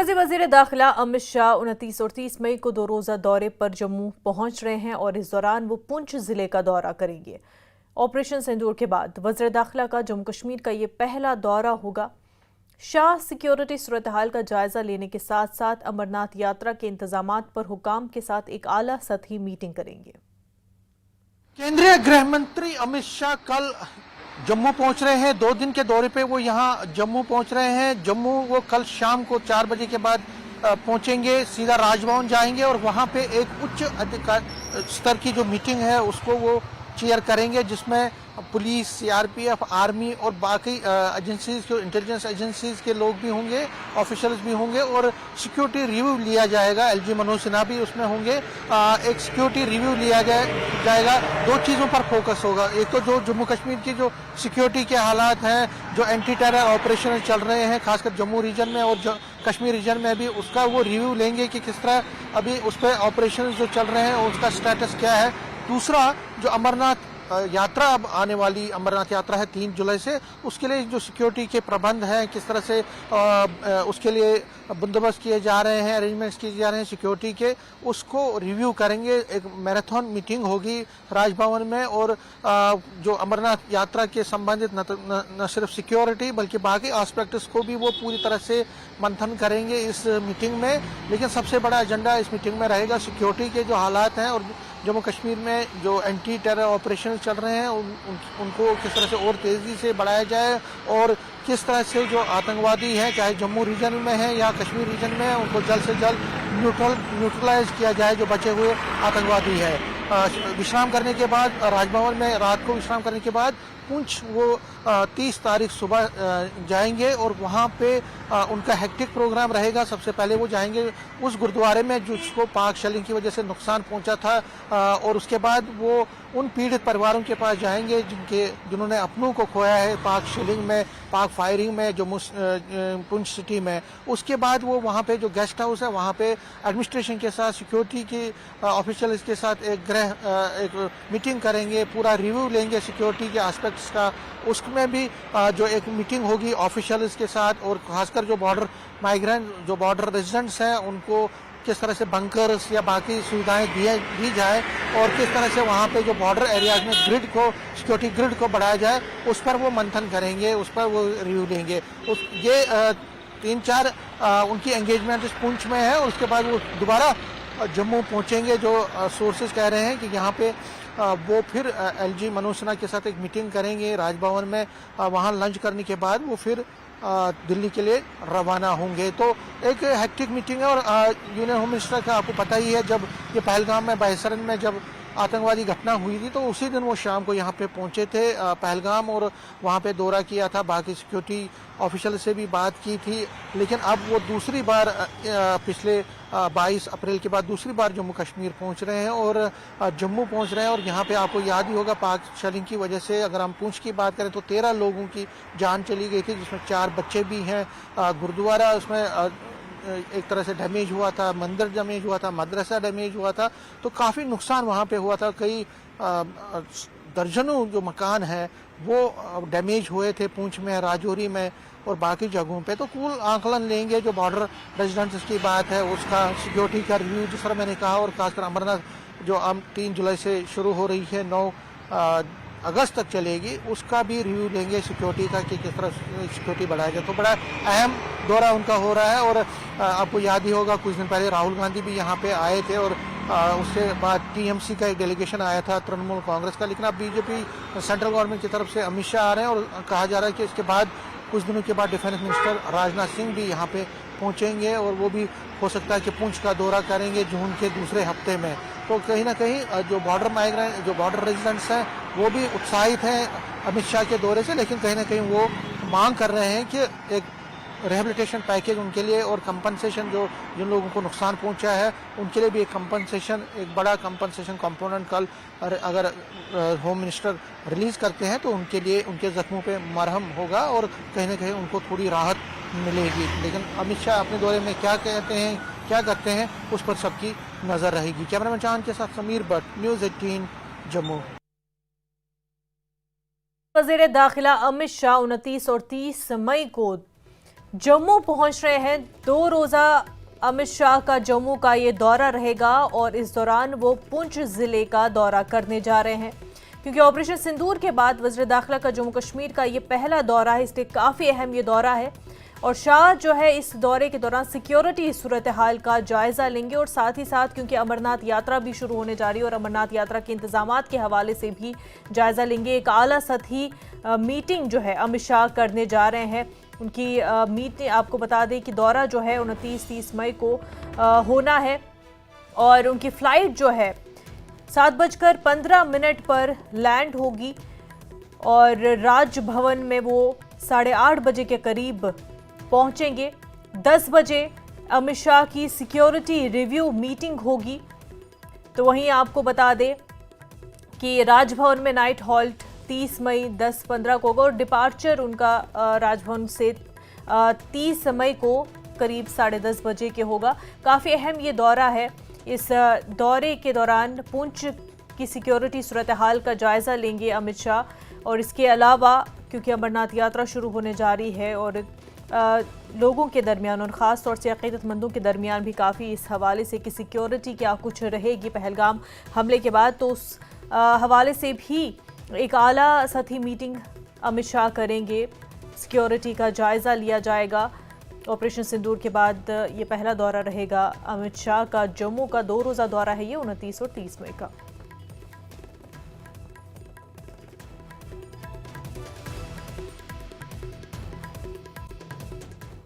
मरकजी वजीर दाखिला अमित शाह 29 और 30 मई को 2 रोज़ा दौरे पर जम्मू पहुंच रहे हैं और इस दौरान वो पुंछ जिले का दौरा करेंगे। ऑपरेशन सिंदूर के बाद वजीर दाखिला का जम्मू कश्मीर का ये पहला दौरा होगा। शाह सिक्योरिटी सूरत हाल का जायजा लेने के साथ साथ अमरनाथ यात्रा के इंतजामात पर हुकाम के साथ एक आला सतही मीटिंग करेंगे। केंद्रीय गृह मंत्री अमित शाह कल जम्मू पहुंच रहे हैं। 2 दिन के दौरे पे वो यहाँ जम्मू पहुंच रहे हैं। जम्मू वो कल शाम को 4 बजे के बाद पहुंचेंगे, सीधा राजभवन जाएंगे और वहाँ पे एक उच्च अधिकार स्तर की जो मीटिंग है उसको वो चेयर करेंगे, जिसमें पुलिस, सीआरपीएफ, आर्मी और बाकी एजेंसीज, जो इंटेलिजेंस एजेंसीज के लोग भी होंगे, ऑफिशियल्स भी होंगे और सिक्योरिटी रिव्यू लिया जाएगा। एलजी मनोज सिन्हा भी उसमें होंगे। एक सिक्योरिटी रिव्यू लिया जाएगा। 2 चीज़ों पर फोकस होगा। एक तो जो जम्मू कश्मीर की जो सिक्योरिटी के हालात हैं, जो एंटी टेरर ऑपरेशन चल रहे हैं खासकर जम्मू रीजन में और कश्मीर रीजन में भी, उसका वो रिव्यू लेंगे कि किस तरह अभी उस पर ऑपरेशन जो चल रहे हैं उसका स्टेटस क्या है। दूसरा, जो अमरनाथ यात्रा अब आने वाली अमरनाथ यात्रा है 3 जुलाई से, उसके लिए जो सिक्योरिटी के प्रबंध हैं, किस तरह से उसके लिए बंदोबस्त किए जा रहे हैं, अरेंजमेंट्स किए जा रहे हैं सिक्योरिटी के, उसको रिव्यू करेंगे। एक मैराथन मीटिंग होगी राजभवन में और जो अमरनाथ यात्रा के संबंधित न सिर्फ सिक्योरिटी बल्कि बाकी एस्पेक्ट्स को भी वो पूरी तरह से मंथन करेंगे इस मीटिंग में। लेकिन सबसे बड़ा एजेंडा इस मीटिंग में रहेगा सिक्योरिटी के जो हालात हैं और जम्मू कश्मीर में जो एंटी टेरर ऑपरेशन चल रहे हैं उनको किस तरह से और तेज़ी से बढ़ाया जाए और किस तरह से जो आतंकवादी हैं, चाहे जम्मू रीजन में है या कश्मीर रीजन में है, उनको जल्द से जल्द न्यूट्रलाइज किया जाए जो बचे हुए आतंकवादी है। विश्राम करने के बाद राजभवन में रात को विश्राम करने के बाद पुंछ वो 30 तारीख सुबह जाएंगे और वहाँ पे उनका हेक्टिक प्रोग्राम रहेगा। सबसे पहले वो जाएंगे उस गुरुद्वारे में जिसको पाक शेलिंग की वजह से नुकसान पहुँचा था और उसके बाद वो उन पीड़ित परिवारों के पास जाएंगे जिन्होंने अपनों को खोया है पाक शेलिंग में, पाक फायरिंग में, जो पुंछ सिटी में। उसके बाद वो वहाँ पे जो गेस्ट हाउस है वहाँ पे एडमिनिस्ट्रेशन के साथ, सिक्योरिटी के ऑफिशियल्स के साथ एक मीटिंग करेंगे, पूरा रिव्यू लेंगे सिक्योरिटी के एस्पेक्ट्स का। उसमें भी जो एक मीटिंग होगी ऑफिशियल्स के साथ और खासकर जो बॉर्डर माइग्रेंट, जो बॉर्डर रेजिडेंट्स हैं, उनको किस तरह से बंकर्स या बाकी सुविधाएं दी जाए और किस तरह से वहाँ पे जो बॉर्डर एरियाज में सिक्योरिटी ग्रिड को बढ़ाया जाए, उस पर वो मंथन करेंगे, उस पर वो रिव्यू लेंगे। ये 3-4 उनकी एंगेजमेंट इस पुंछ में है और उसके बाद वो दोबारा जम्मू पहुँचेंगे। जो सोर्सेज कह रहे हैं कि यहाँ पे वो फिर एलजी मनोज सिन्हा के साथ एक मीटिंग करेंगे राजभवन में। वहाँ लंच करने के बाद वो फिर दिल्ली के लिए रवाना होंगे। तो एक हेक्टिक मीटिंग है और यूनियन होम मिनिस्टर का आपको पता ही है, जब ये पहलगाम में बायसरन में जब आतंकवादी घटना हुई थी तो उसी दिन वो शाम को यहाँ पे पहुँचे थे पहलगाम और वहाँ पे दौरा किया था, बाकी सिक्योरिटी ऑफिशियल से भी बात की थी। लेकिन अब वो दूसरी बार पिछले 22 अप्रैल के बाद दूसरी बार जम्मू कश्मीर पहुँच रहे हैं और जम्मू पहुँच रहे हैं। और यहाँ पे आपको याद ही होगा पाक शेलिंग की वजह से अगर हम पुंछ की बात करें तो 13 लोगों की जान चली गई थी, जिसमें 4 बच्चे भी हैं। गुरुद्वारा उसमें एक तरह से डैमेज हुआ था, मंदिर डैमेज हुआ था, मदरसा डैमेज हुआ था, तो काफ़ी नुकसान वहाँ पे हुआ था। कई दर्जनों जो मकान हैं वो डैमेज हुए थे पुंछ में, राजौरी में और बाकी जगहों पे। तो कुल आंकलन लेंगे, जो बॉर्डर रेजिडेंट्स की बात है उसका, सिक्योरिटी का रिव्यू जिस तरह मैंने कहा, और खासकर अमरनाथ जो अब 3 जुलाई से शुरू हो रही है, 9 अगस्त तक चलेगी, उसका भी रिव्यू लेंगे सिक्योरिटी का कि किस तरह सिक्योरिटी बढ़ाया जाए। तो बड़ा अहम दौरा उनका हो रहा है। और आपको याद ही होगा कुछ दिन पहले राहुल गांधी भी यहाँ पे आए थे और उसके बाद टीएमसी का एक डेलीगेशन आया था, तृणमूल कांग्रेस का। लेकिन अब बीजेपी सेंट्रल गवर्नमेंट की तरफ से अमित शाह आ रहे हैं और कहा जा रहा है कि इसके बाद कुछ दिनों के बाद डिफेंस मिनिस्टर राजनाथ सिंह भी यहाँ पे पहुँचेंगे और वो भी हो सकता है कि पुंछ का दौरा करेंगे जून के दूसरे हफ्ते में। तो कहीं ना कहीं जो बॉर्डर माइग्रेंट, जो बॉर्डर रेजिडेंट्स हैं, वो भी उत्साहित हैं अमित शाह के दौरे से। लेकिन कहीं ना कहीं वो मांग कर रहे हैं कि एक रिहेबिलिटेशन पैकेज उनके लिए और कंपनसेशन, जो जिन लोगों को नुकसान पहुंचा है उनके लिए भी एक कंपनसेशन, एक बड़ा कंपनसेशन कंपोनेंट कल अगर होम मिनिस्टर रिलीज करते हैं तो उनके लिए उनके जख्मों पे मरहम होगा और कहीं ना कहीं उनको थोड़ी राहत मिलेगी। लेकिन अमित शाह अपने दौरे में क्या कहते हैं, क्या करते हैं, उस पर सबकी नज़र रहेगी। कैमरामैन चांद के साथ समीर भट्ट, न्यूज़ 18 जम्मू। वज़ीर दाखिला अमित शाह 29 और 30 मई को जम्मू पहुंच रहे हैं। 2 रोजा अमित शाह का जम्मू का ये दौरा रहेगा और इस दौरान वो पुंछ जिले का दौरा करने जा रहे हैं, क्योंकि ऑपरेशन सिंदूर के बाद वज़ीर दाखिला का जम्मू कश्मीर का ये पहला दौरा है, इसलिए काफ़ी अहम ये दौरा है। और शाह जो है इस दौरे के दौरान सिक्योरिटी सूरत हाल का जायजा लेंगे और साथ ही साथ क्योंकि अमरनाथ यात्रा भी शुरू होने जा रही है और अमरनाथ यात्रा के इंतजामात के हवाले से भी जायजा लेंगे। एक आला सतही मीटिंग जो है अमित शाह करने जा रहे हैं। उनकी मीटिंग आपको बता दें कि दौरा जो है 29-30 मई को होना है और उनकी फ़्लाइट जो है 7:15 पर लैंड होगी और राजभवन में वो 8:30 बजे के करीब पहुंचेंगे। 10 बजे अमित शाह की सिक्योरिटी रिव्यू मीटिंग होगी। तो वहीं आपको बता दें कि राजभवन में नाइट हॉल्ट 30 मई 10:15 को होगा और डिपार्चर उनका राजभवन से 30 मई को करीब 10:30 बजे के होगा। काफ़ी अहम ये दौरा है। इस दौरे के दौरान पुंछ की सिक्योरिटी सूरत हाल का जायजा लेंगे अमित शाह और इसके अलावा क्योंकि अमरनाथ यात्रा शुरू होने जा रही है और लोगों के दरमियान और ख़ास तौर से अक़ीदतमंदों के दरमियान भी काफ़ी इस हवाले से कि सिक्योरिटी क्या कुछ रहेगी पहलगाम हमले के बाद, तो उस हवाले से भी एक आला सतही मीटिंग अमित शाह करेंगे। सिक्योरिटी का जायज़ा लिया जाएगा। ऑपरेशन सिंदूर के बाद ये पहला दौरा रहेगा अमित शाह का। जम्मू का 2 रोज़ा दौरा है ये 29 और 30 मई का।